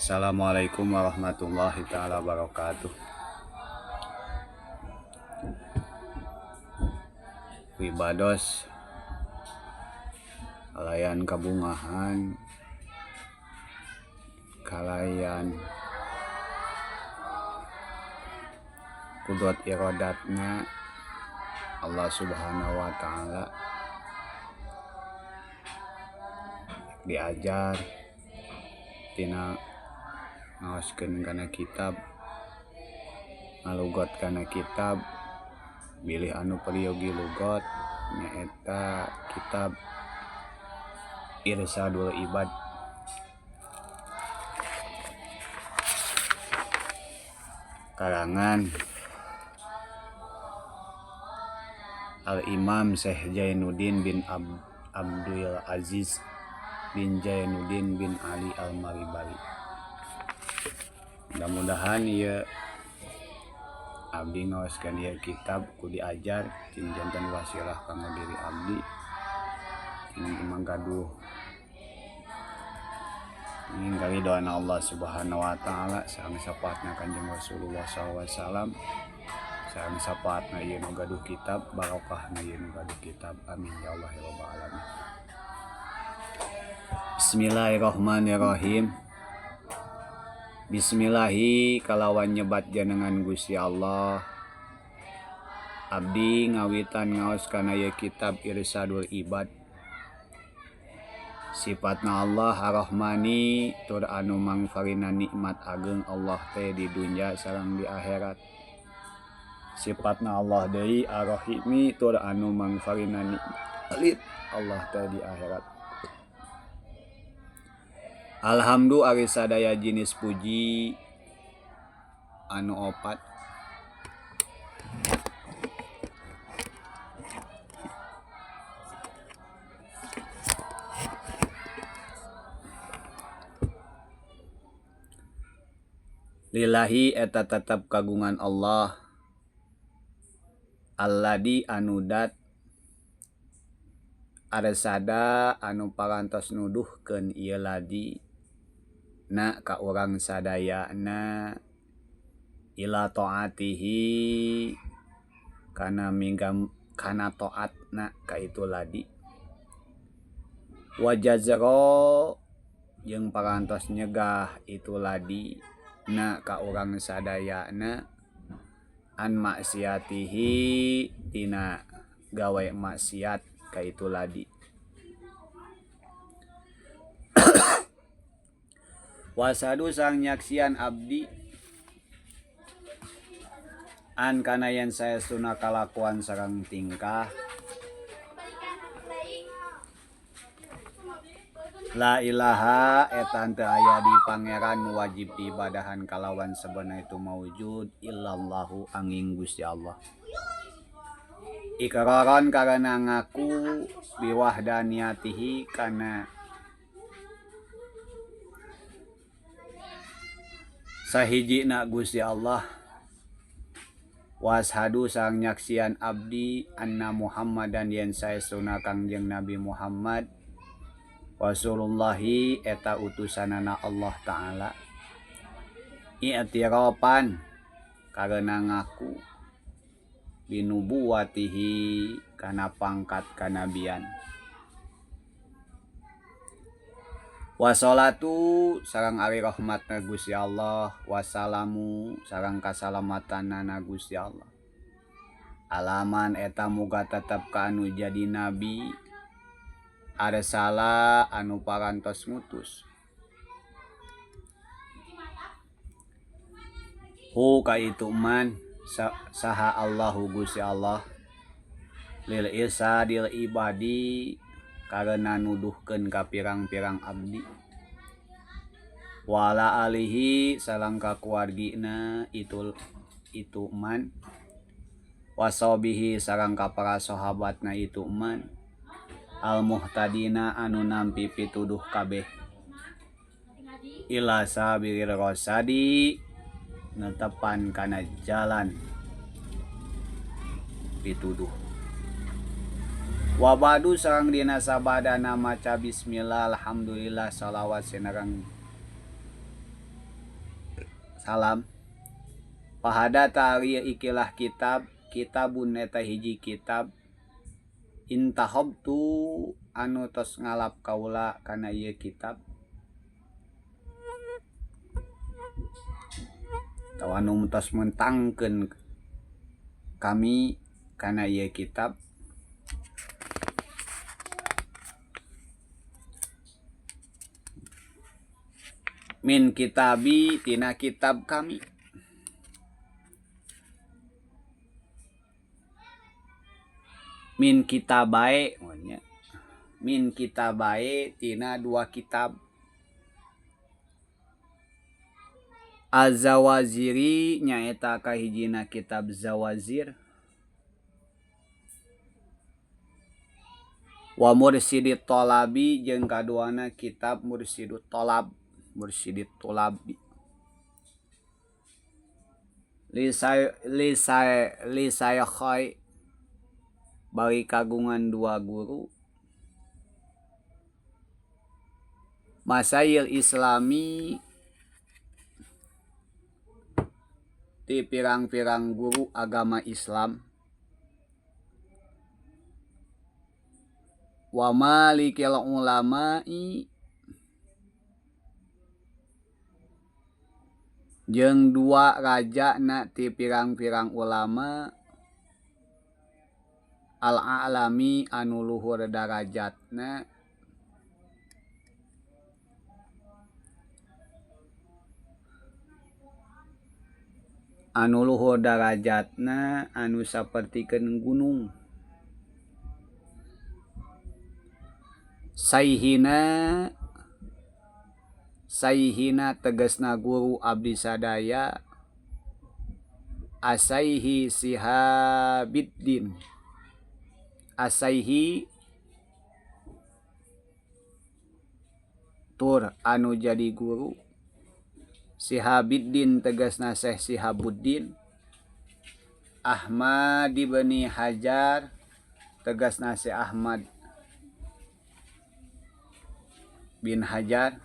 Assalamualaikum warahmatullahi taala wabarakatuh. Wibados kalayan kabungahan, kalayan kudrat iradatna Allah subhanahu wa ta'ala diajar tina ngaoskeun kana kitab, ngalugot kana kitab, bilih anu periogi lugot nyaeta kitab Irsadul Ibad karangan Al-Imam Syekh Jainuddin bin Abdul Aziz bin Jainuddin bin Ali Al-Maribali. Mudah-mudahan ya abdi ngaoskeun ieu kitab ku diajar tin janten wasilah kanggo diri abdi tin manggaduh ningali doana Allah Subhanahu wa taala sareng sapaatna Kanjeng Rasulullah sallallahu alaihi wasallam sareng sapaatna ieu nu gaduh kitab barokahna ieu nu gaduh kitab amin ya Allah ya rabbal alamin. Bismillahirrahmanirrahim. Bismillahi kalawan nyebat jenengan Gusti Allah. Abdi ngawitan ngaos kana ieu kitab Irsadul Ibad. Sifatna Allah Ar-Rahmani tur anu mangfarina nikmat ageng Allah teh di dunya sareng di akhirat. Sifatna Allah deui Ar-Rahimi tur anu mangfarina nikmat Allah teh di akhirat. Alhamdu ari sadaya jenis puji anu opat. Lillahi eta tetep kagungan Allah. Alladi anu dat arsada anu parantos nuduhkeun ieu ladi na ka urang sadayana ila taatihi kana minggam kana taatna ka itu ladi wajazro jeung parantos nyegah itu ladi na ka urang sadayana an maksiatihi tina gawe maksiat ka itu ladi. Wasadu sang nyaksian abdi an kana yen saestuna kalakuan sareng tingkah la ilaha eta teu aya di pangeran wajib diibadahan kalawan sabana itu maujud illallahu angin Gusti Allah. Iqraran karena ngaku biwahdaniyatihi kana sahijina Gusti Allah. Washadu sang nyaksian abdi anna Muhammadan yen saestuna Kangjeng Nabi Muhammad Rasulullahi eta utusanana Allah Ta'ala. I'tirafan karena ngaku binubuwatihi kana pangkat kanabian. Wassalatu sareng ari rahmatna Gusti Allah, wassalamu sareng kasalamatanna Gusti Allah. Alaman eta muga tetep ka anu jadi nabi arsala anu parantos ngutus. Hu ka itu man saha Allahu Gusti Allah lil irsadil ibadi karena nuduhkeun ka pirang-pirang abdi wala alihi sareng ka kuargina itu man wasabihi sareng ka para sahabatna itu man al muhtadina anu nampi pituduh kabeh ila sabilir rasadi netepan kana jalan pituduh. Wabadu sareng dina sabadana maca bismillah alhamdulillah salawat sinareng salam. Pahada tari ikilah kitabun eta hiji kitab intahabtu anu tos ngalap kaula kana ieu kitab atau anu tos mentangkeun kami kana ieu kitab min kitabi tina kitab kami min kitabae min kitabae tina dua kitab Az-Zawaziri nyaeta kahijina kitab Zawazir wa Mursyidit Thalabi jeung kaduana kitab Mursyidut Thalab Mursyidit Thalabi li saya khai bagi kagungan dua guru Masail Islami ti pirang-pirang guru agama Islam wa malikil ulama'i jeung dua raja na ti pirang-pirang ulama al-a'lami anu luhur darajatna anu sapertikeun gunung Saihina tegasna guru abdi sadaya Asaihi Sihabiddin Asaihi tur anu jadi guru Sihabiddin tegasna Syekh Sihabuddin Ahmad ibn Hajar tegasna Syekh Ahmad bin Hajar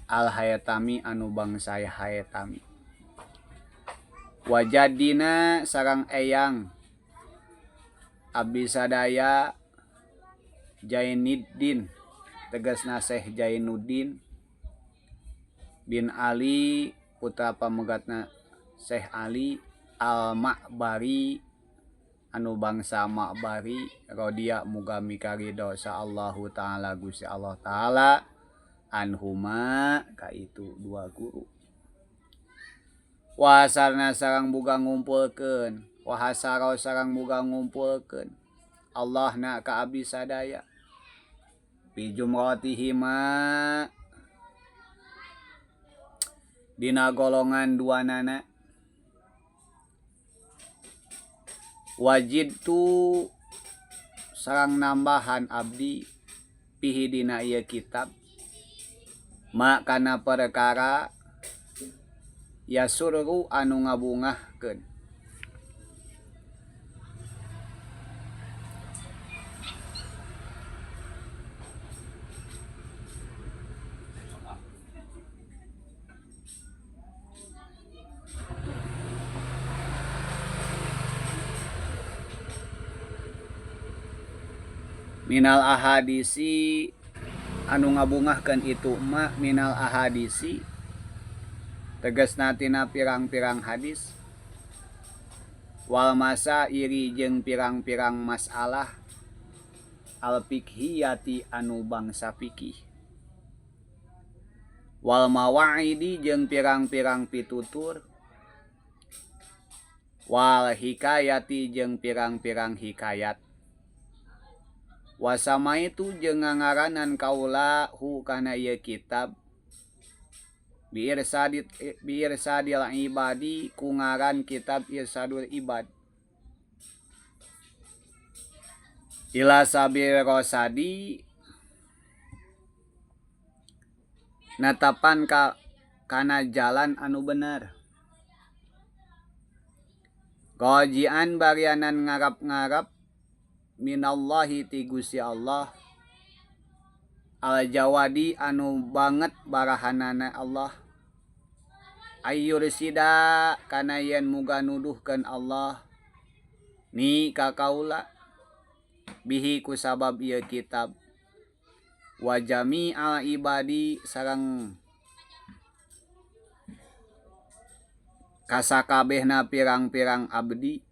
Al-Hayatami anu bangsa Hayatami wajadina sareng eyang abdi sadaya Jainuddin tegasna Syekh Jainuddin bin Ali putra pamegatna Syekh Ali Al-Ma'bari anu bangsa Ma'bari rodia muga mikaridho saallahu taala Gusti Allah taala anhuma kaitu dua guru wahasarna sareng boga ngumpulkeun wahasaro sareng boga ngumpulkeun Allah na ka abdi sadaya bi jumratihima dina golongan duanana wajid tu sareng nambahan abdi pihi dina ieu kitab ma kana perkara yasurru anu ngabungahkeun minal ahadisi anu ngabungahkeun itu ma minal ahadisi tegasna tina pirang-pirang hadis wal masairi jeung pirang-pirang masalah al fiqhiyati anu bangsa fikih wal mawaidi jeung pirang-pirang pitutur wal hikayati jeung pirang-pirang hikayat wasama itu jeung ngangaranan kaula hu kana ieu kitab biir sadil ibadi ku ngaran kitab Irsadul Ibad ila sabil rosadi natapan kana jalan anu bener qajian barianan ngarap-ngarap minallahi ti Gusti Allah al jawadi anu banget barahanana Allah ayyursida kana yen muga nuduhkeun Allah ni ka kaula bihi ku sabab ieu kitab wa jami'al ibadi sareng kasakabehna pirang-pirang abdi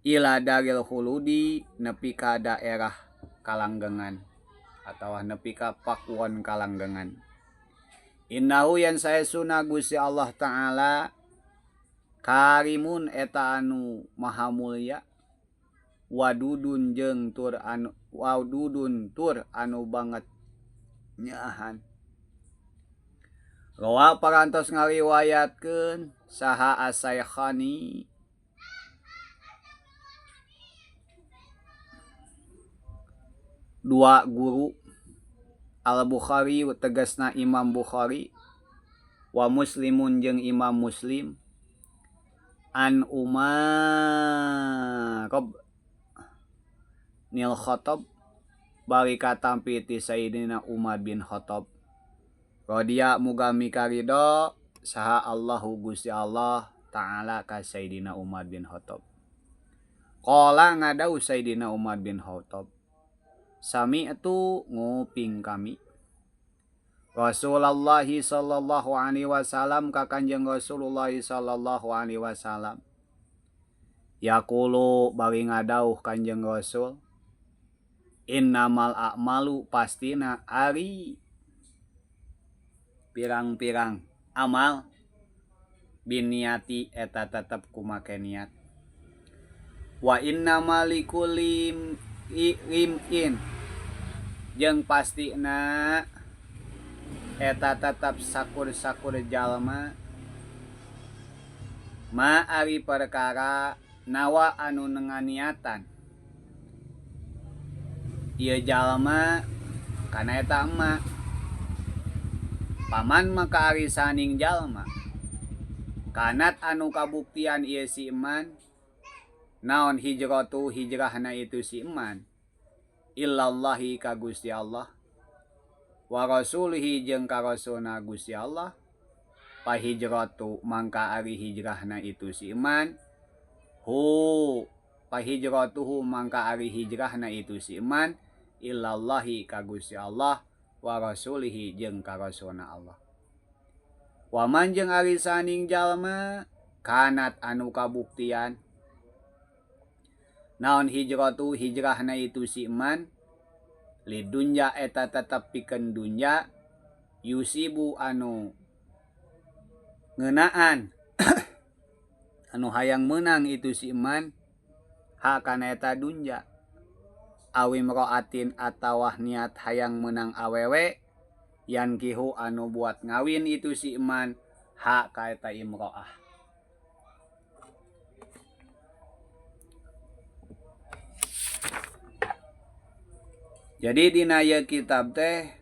ila daril khuludi nepi ka daerah kalanggengan atawa nepi ka pakuon kalanggengan. Innahu yan saesuna Gusti Allah Ta'ala karimun eta anu maha mulya wadudun jeung tur anu banget nyaahan. Rawa parantos ngariwayatkeun saha as-Saikhani dua guru Al-Bukhari tegasna Imam Bukhari wa Muslimun jeung Imam Muslim an Umar nil Khattab bari katampi ti Sayyidina Umar bin Khattab radhiya muga mikarido saha Allahu Gusti Allah Ta'ala ka Sayyidina Umar bin Khattab. Qala ngadau Sayyidina Umar bin Khattab sami itu nguping kami Rasulullah sallallahu alaihi wasallam ka Kanjeng Rasulullah sallallahu alaihi wasallam yaqulu bari ngadauh Kanjeng Rasul innamal a'malu pastina ari pirang-pirang amal biniati eta tetep kumake niat wa innamal likulli imrin jeung pastina eta tetep sakur-sakur jalma ma ari perkara nawa anu nenganiatan ieu jalma kana eta emak paman maka ari saning jalma kanat anu kabuktian ieu si iman naon hijratu hijrahna itu si iman illallahi ka Gusti Allah wa rasulihi jeung ka rasulna Gusti Allah pa hijratu mangka ari hijrahna itu si iman pa hijratuhu mangka ari hijrahna itu si iman illallahi ka Gusti Allah wa rasulihi jeung ka rasulna Allah wa man jeung ari saning jalma kanat anu kabuktian naon hijratu hijrahna itu si iman lidunya eta tetep pikeun dunya yusibu anu ngeunaan anu hayang menang itu si iman ha kana eta dunya awim roatin atawah niat hayang menang awewe yan kihu anu buat ngawin itu si iman ha ka eta imroah. Jadi dina ieu kitab teh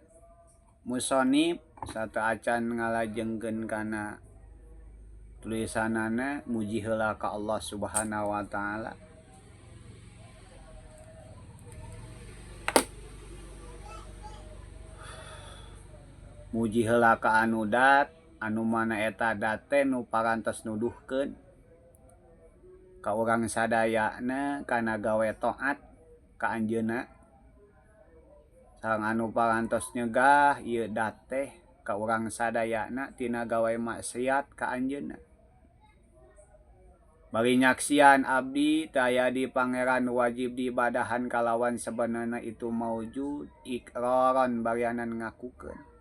musonib satu acan ngalajengkeun kana tulisanana muji heula ka Allah Subhanahu wa taala. Muji heula ka anu dat anu mana eta dat teh nu parantos nuduhkeun ka urang sadayana kana gawe taat ka anjeunna. Sareng anu parantos nyegah ieu dat teh ka urang sadayana tina gawe maksiat ka anjeunna. Bari nyaksian abdi teu aya di pangeran wajib diibadahan kalawan sebenarna itu maujud iqraran barianan ngakukeun.